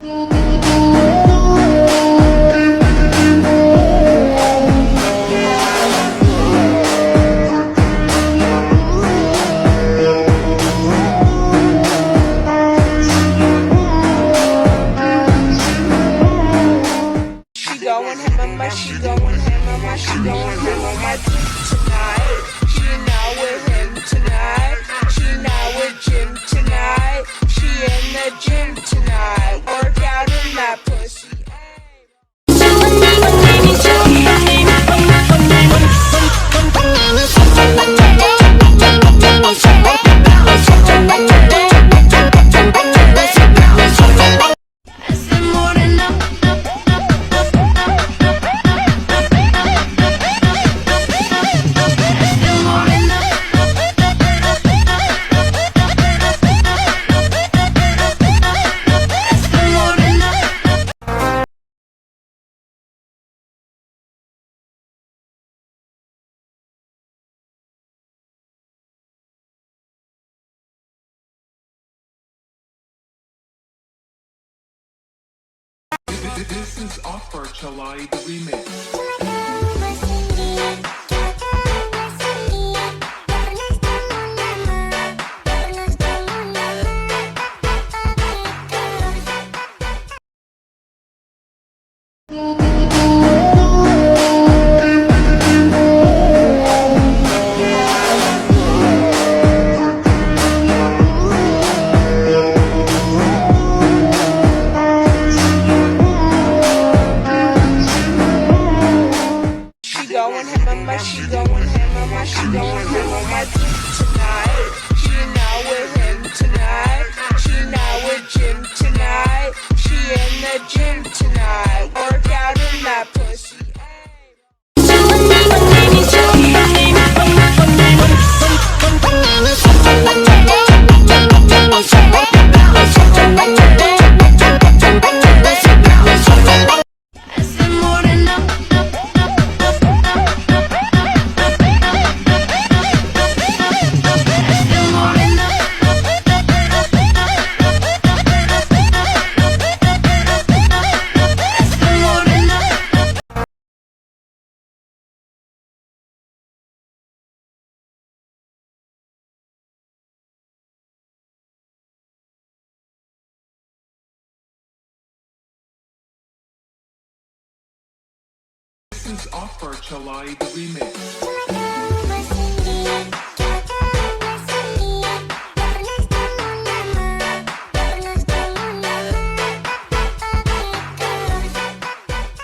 Going ham on my, she going ham on my, she going ham on my dick tonight. She not with him tonight. She not with Jim tonight. She in the gym tonight. Work out in that pussy. This is Akbar Chalai the remix. Going ham on my, she going ham on my, she going ham on my dick tonight. She not with him tonight. She not with Jim tonight. She in the gym tonight. Work out in that pussy. This is Akbar Chalai the remix.